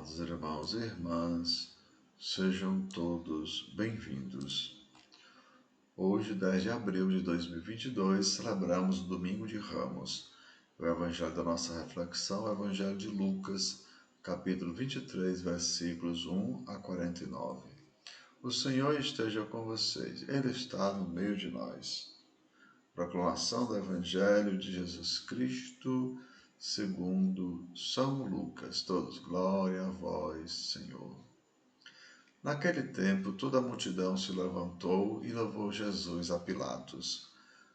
Amados irmãos e irmãs, sejam todos bem-vindos. Hoje, 10 de abril de 2022, celebramos o Domingo de Ramos. O evangelho da nossa reflexão é o Evangelho de Lucas, capítulo 23, versículos 1 a 49. O Senhor esteja com vocês, Ele está no meio de nós. Proclamação do Evangelho de Jesus Cristo, segundo São Lucas. Todos, glória a vós, Senhor. Naquele tempo, toda a multidão se levantou e levou Jesus a Pilatos.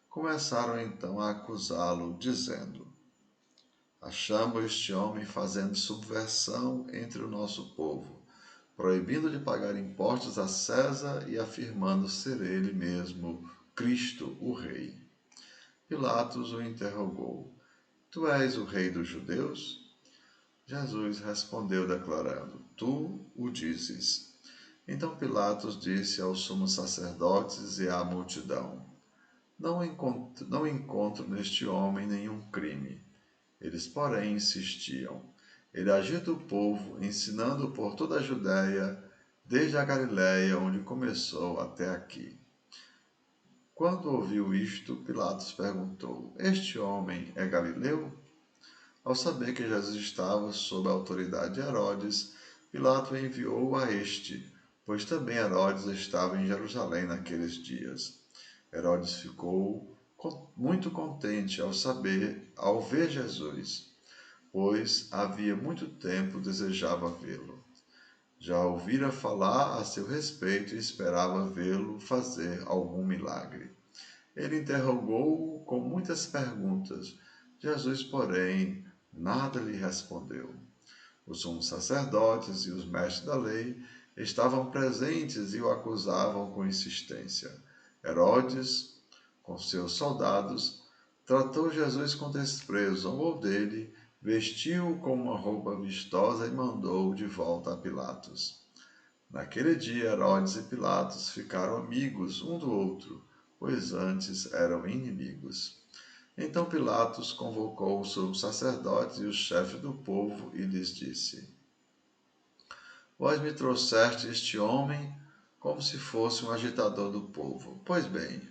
Começaram então a acusá-lo, dizendo: Achamos este homem fazendo subversão entre o nosso povo, proibindo de pagar impostos a César e afirmando ser ele mesmo Cristo, o Rei. Pilatos o interrogou: Tu és o rei dos judeus? Jesus respondeu declarando: Tu o dizes. Então Pilatos disse aos sumos sacerdotes e à multidão: Não encontro neste homem nenhum crime. Eles, porém, insistiam. Ele agita o povo, ensinando por toda a Judéia, desde a Galiléia, onde começou, até aqui. Quando ouviu isto, Pilatos perguntou: Este homem é galileu? Ao saber que Jesus estava sob a autoridade de Herodes, Pilatos enviou-o a este, pois também Herodes estava em Jerusalém naqueles dias. Herodes ficou muito contente ao ver Jesus, pois havia muito tempo desejava vê-lo. Já ouvira falar a seu respeito e esperava vê-lo fazer algum milagre. Ele interrogou-o com muitas perguntas. Jesus, porém, nada lhe respondeu. Os sumos sacerdotes e os mestres da lei estavam presentes e o acusavam com insistência. Herodes, com seus soldados, tratou Jesus com desprezo, zombou dele, vestiu-o com uma roupa vistosa e mandou-o de volta a Pilatos. Naquele dia, Herodes e Pilatos ficaram amigos um do outro, pois antes eram inimigos. Então Pilatos convocou os sumos sacerdotes e os chefes do povo e lhes disse: Vós me trouxeste este homem como se fosse um agitador do povo. Pois bem,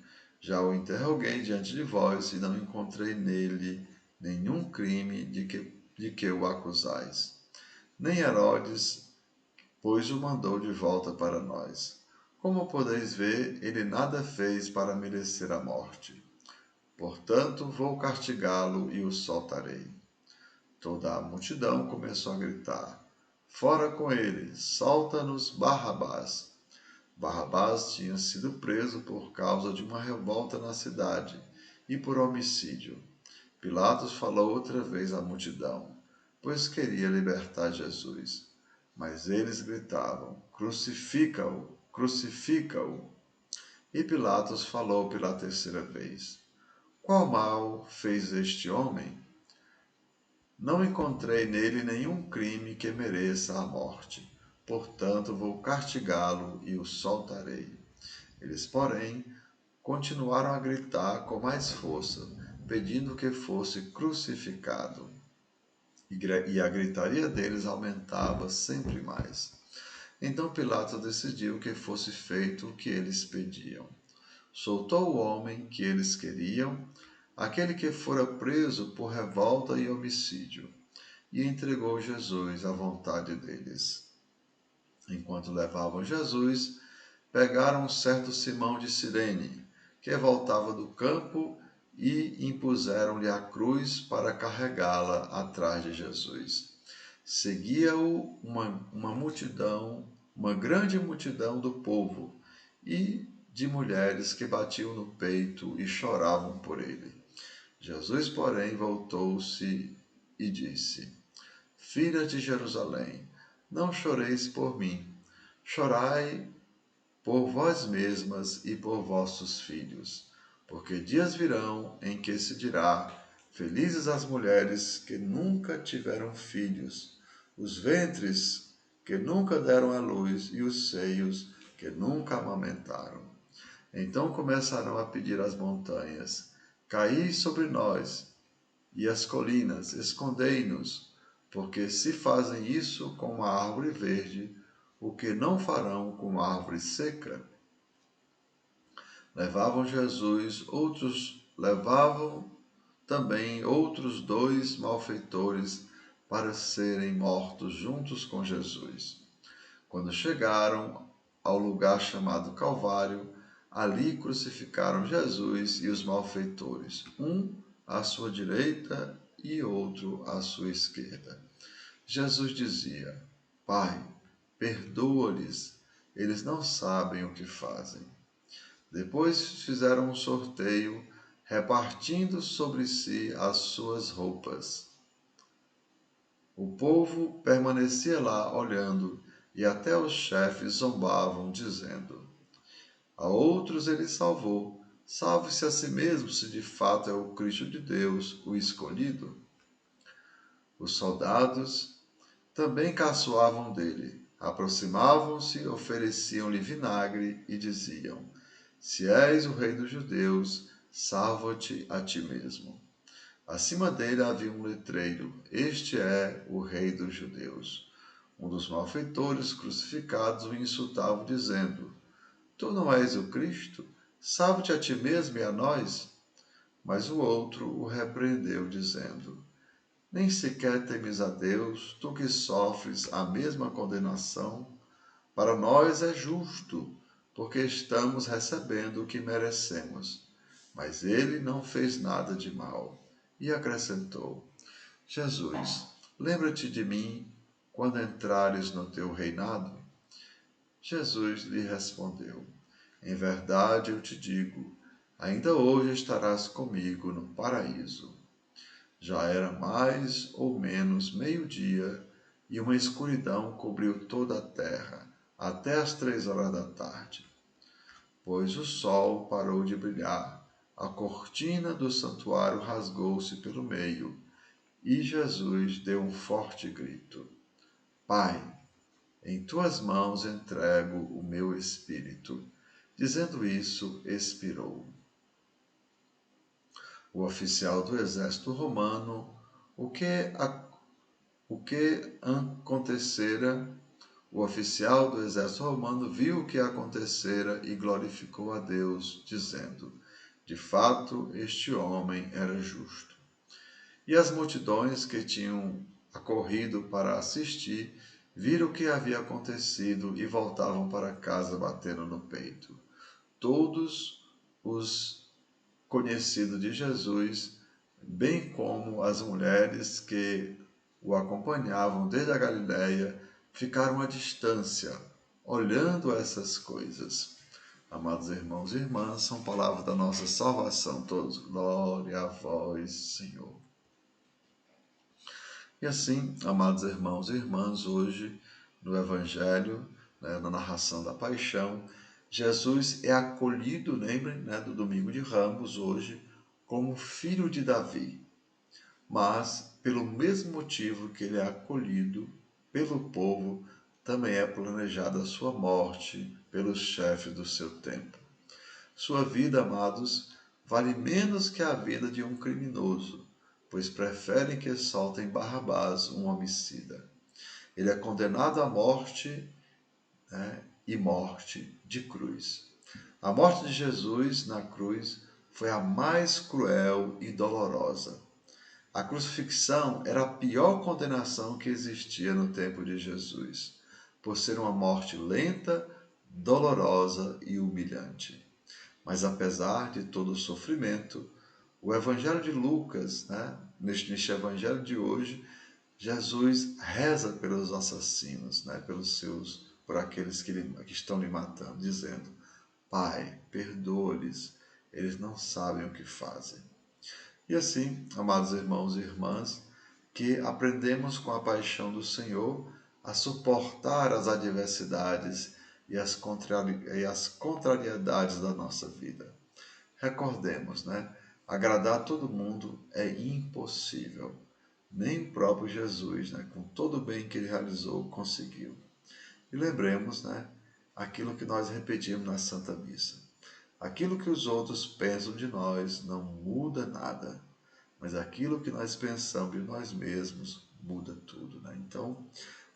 já o interroguei diante de vós e não encontrei nele nenhum crime de que o acusais. Nem Herodes, pois o mandou de volta para nós. Como podeis ver, ele nada fez para merecer a morte. Portanto, vou castigá-lo e o soltarei. Toda a multidão começou a gritar: Fora com ele, solta-nos Barrabás. Barrabás tinha sido preso por causa de uma revolta na cidade e por homicídio. Pilatos falou outra vez à multidão, pois queria libertar Jesus. Mas eles gritavam: Crucifica-o, crucifica-o. E Pilatos falou pela terceira vez: Qual mal fez este homem? Não encontrei nele nenhum crime que mereça a morte. Portanto, vou castigá-lo e o soltarei. Eles, porém, continuaram a gritar com mais força, pedindo que fosse crucificado. E a gritaria deles aumentava sempre mais. Então Pilatos decidiu que fosse feito o que eles pediam. Soltou o homem que eles queriam, aquele que fora preso por revolta e homicídio, e entregou Jesus à vontade deles. Enquanto levavam Jesus, pegaram um certo Simão de Cirene, que voltava do campo, e impuseram-lhe a cruz para carregá-la atrás de Jesus. Seguia-o uma grande multidão do povo, e de mulheres que batiam no peito e choravam por ele. Jesus, porém, voltou-se e disse: Filhas de Jerusalém, não choreis por mim, chorai por vós mesmas e por vossos filhos, porque dias virão em que se dirá: Felizes as mulheres que nunca tiveram filhos, os ventres que nunca deram à luz e os seios que nunca amamentaram. Então começarão a pedir às montanhas: Caí sobre nós, e às colinas: Escondei-nos. Porque se fazem isso com uma árvore verde, o que não farão com uma árvore seca? Levavam também outros 2 malfeitores para serem mortos juntos com Jesus. Quando chegaram ao lugar chamado Calvário, ali crucificaram Jesus e os malfeitores, um à sua direita e outro à sua esquerda. Jesus dizia: Pai, perdoa-lhes, eles não sabem o que fazem. Depois fizeram um sorteio, repartindo sobre si as suas roupas. O povo permanecia lá olhando, e até os chefes zombavam, dizendo: A outros ele salvou. Salve-se a si mesmo, se de fato é o Cristo de Deus, o escolhido. Os soldados também caçoavam dele. Aproximavam-se, ofereciam-lhe vinagre e diziam: Se és o rei dos judeus, salva-te a ti mesmo. Acima dele havia um letreiro: Este é o rei dos judeus. Um dos malfeitores crucificados o insultava, dizendo: Tu não és o Cristo? Salva-te a ti mesmo e a nós. Mas o outro o repreendeu, dizendo: Nem sequer temes a Deus, tu que sofres a mesma condenação? Para nós é justo, porque estamos recebendo o que merecemos. Mas ele não fez nada de mal. E acrescentou: Jesus, lembra-te de mim quando entrares no teu reinado? Jesus lhe respondeu: Em verdade eu te digo, ainda hoje estarás comigo no paraíso. Já era mais ou menos meio-dia, e uma escuridão cobriu toda a terra, até as 3 horas da tarde. Pois o sol parou de brilhar, a cortina do santuário rasgou-se pelo meio, e Jesus deu um forte grito: Pai, em tuas mãos entrego o meu espírito. Dizendo isso, expirou. O oficial do exército romano, o que acontecera, o oficial do exército romano viu o que acontecera e glorificou a Deus, dizendo: De fato, este homem era justo. E as multidões que tinham acorrido para assistir viram o que havia acontecido e voltavam para casa batendo no peito. Todos os conhecidos de Jesus, bem como as mulheres que o acompanhavam desde a Galiléia, ficaram à distância, olhando essas coisas. Amados irmãos e irmãs, são palavras da nossa salvação, todos. Glória a vós, Senhor. E assim, amados irmãos e irmãs, hoje no Evangelho, na narração da paixão, Jesus é acolhido, lembrem, do domingo de Ramos, hoje, como filho de Davi. Mas, pelo mesmo motivo que ele é acolhido pelo povo, também é planejada a sua morte pelos chefes do seu tempo. Sua vida, amados, vale menos que a vida de um criminoso, pois preferem que soltem Barrabás, um homicida. Ele é condenado à morte, e morte de cruz. A morte de Jesus na cruz foi a mais cruel e dolorosa. A crucifixão era a pior condenação que existia no tempo de Jesus, por ser uma morte lenta, dolorosa e humilhante. Mas apesar de todo o sofrimento, o Evangelho de Lucas, neste Evangelho de hoje, Jesus reza pelos assassinos, por aqueles que estão lhe matando, dizendo: Pai, perdoa-lhes, eles não sabem o que fazem. E assim, amados irmãos e irmãs, que aprendemos com a paixão do Senhor a suportar as adversidades e as contrariedades da nossa vida. Recordemos, agradar todo mundo é impossível. Nem o próprio Jesus, com todo o bem que ele realizou, conseguiu. E lembremos, aquilo que nós repetimos na Santa Missa. Aquilo que os outros pensam de nós não muda nada, mas aquilo que nós pensamos de nós mesmos muda tudo, né? Então,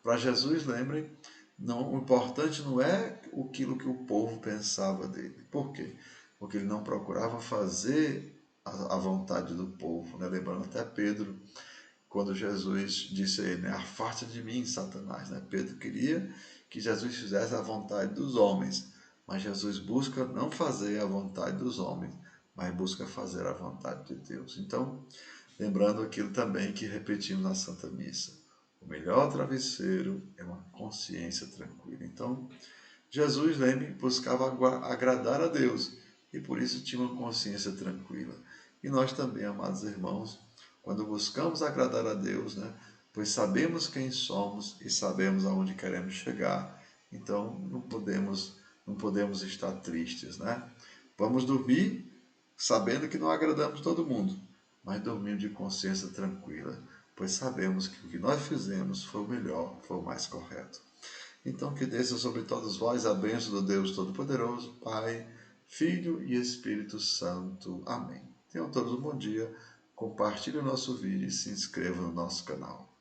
para Jesus, lembrem, não, o importante não é aquilo que o povo pensava dele. Por quê? Porque ele não procurava fazer a vontade do povo, né? Lembrando até Pedro, quando Jesus disse a ele, né, afasta de mim, Satanás. Né? Pedro queria que Jesus fizesse a vontade dos homens, mas Jesus busca não fazer a vontade dos homens, mas busca fazer a vontade de Deus. Então, lembrando aquilo também que repetimos na Santa Missa, o melhor travesseiro é uma consciência tranquila. Então, Jesus, lembre, buscava agradar a Deus e por isso tinha uma consciência tranquila. E nós também, amados irmãos, quando buscamos agradar a Deus, né, pois sabemos quem somos e sabemos aonde queremos chegar, então não podemos estar tristes, né? Vamos dormir sabendo que não agradamos todo mundo, mas dormir de consciência tranquila, pois sabemos que o que nós fizemos foi o melhor, foi o mais correto. Então que desça sobre todos vós a bênção do Deus Todo-Poderoso, Pai, Filho e Espírito Santo. Amém. Tenham todos um bom dia, compartilhe o nosso vídeo e se inscreva no nosso canal.